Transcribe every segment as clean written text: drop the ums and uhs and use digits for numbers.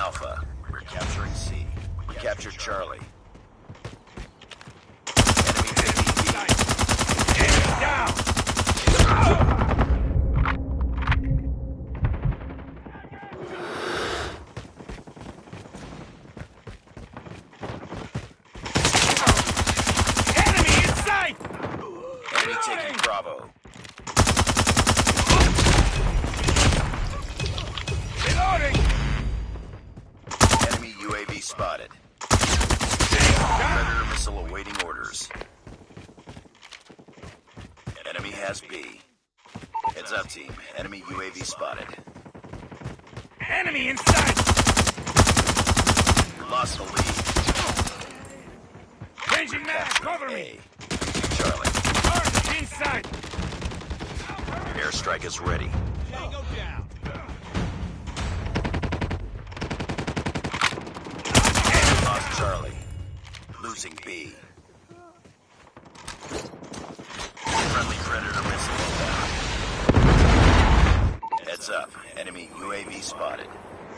Alpha. We're capturing C. We captured Charlie. Enemy taking B. Enemy down! Enemy in sight! Enemy taking Bravo. Reloading! Enemy UAV spotted. Predator missile awaiting orders. Enemy has B. Heads up, team. Enemy UAV spotted. Enemy in sight! Lost the lead. Changing mag, cover me! Charlie. Target in sight! Airstrike is ready. Tango down! Lost Charlie. Losing B. Friendly Predator missile inbound. Heads up. Enemy UAV spotted.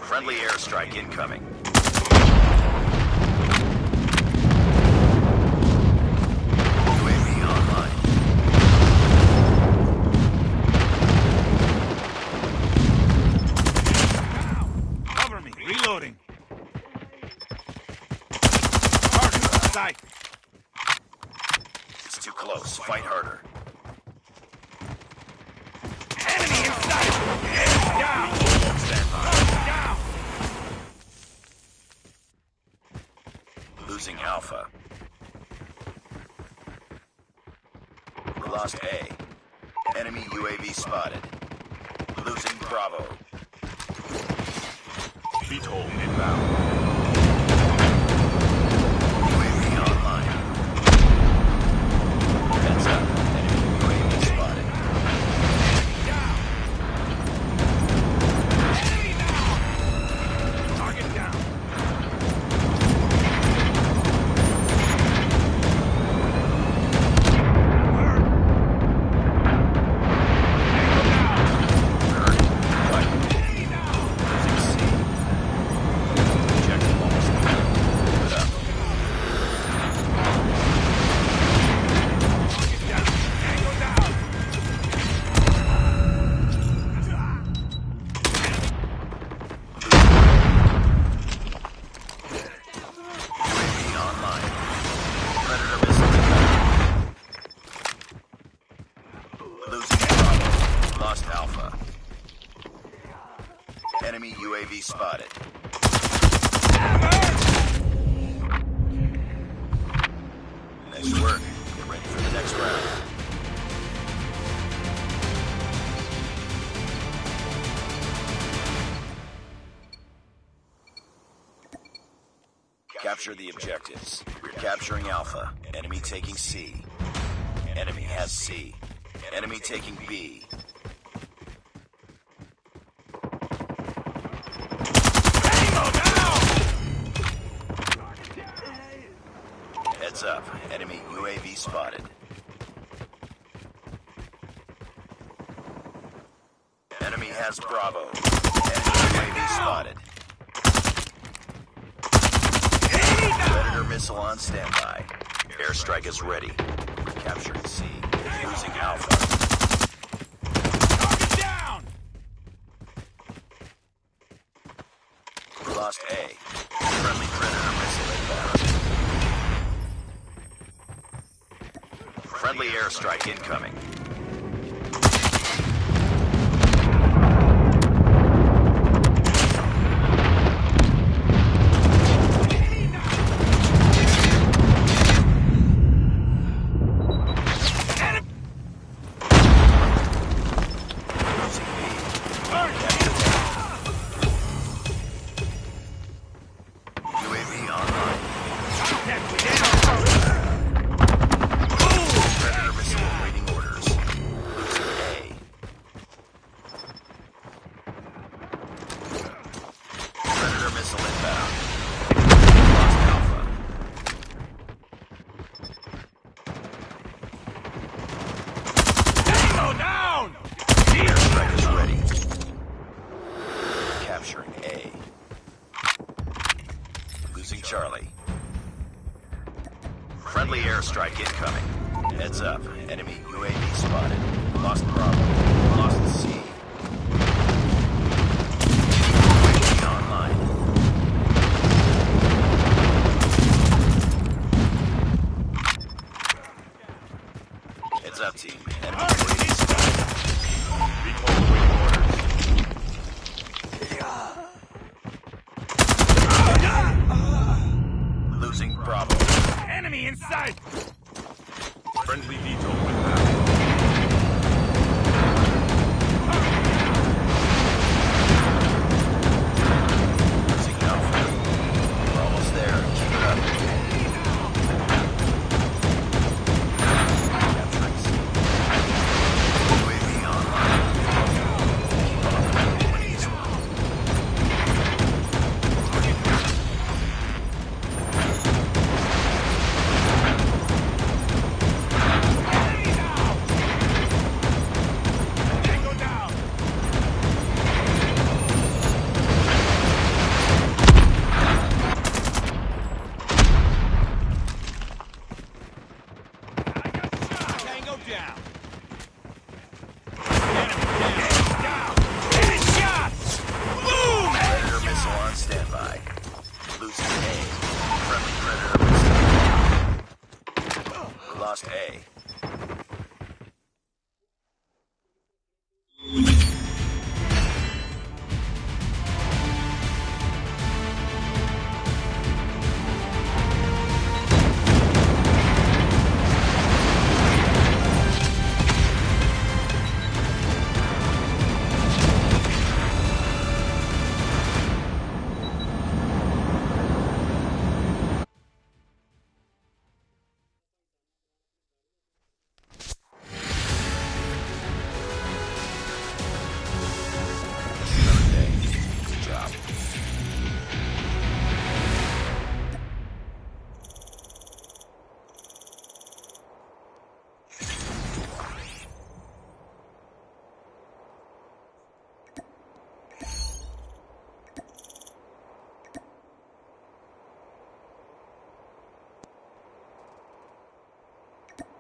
Friendly airstrike incoming. UAV online. Cover me! Reloading! Target in sight! It's too close. Fight harder. Enemy in sight! Enemy down! Stand by. Down! Losing Alpha. We lost A. Enemy UAV spotted. Losing Bravo. Beat hold inbound. UAV online. Heads up. Enemy UAV spotted. Down! Enemy down! Target down! Hurt! Tango down! Hurt. Fight. Enemy down! Losing C. Objective almost complete. Keep it up. Target down! Tango down! UAV online. Predator missile inbound. Losing Bravo. Lost Alpha. Enemy UAV spotted. Nice work. Get ready for the next round. Capture the objectives. We're capturing Alpha. Enemy taking C. Enemy has C. Enemy taking B. Tango down! Heads up. Enemy UAV spotted. Enemy has Bravo. Enemy UAV spotted. Predator missile on standby. Airstrike is ready. We're capturing C. Losing Alpha. Target down! We lost A. Friendly Predator missile inbound. Friendly airstrike incoming. Losing B. UAV online. Predator missile awaiting orders. Friendly airstrike incoming. Heads up. Enemy UAV spotted. Lost Bravo. Lost C. UAV online. Heads up, team. Enemy UAV spotted. Recall waiting orders. Losing Bravo. Enemy inside! Friendly VTOL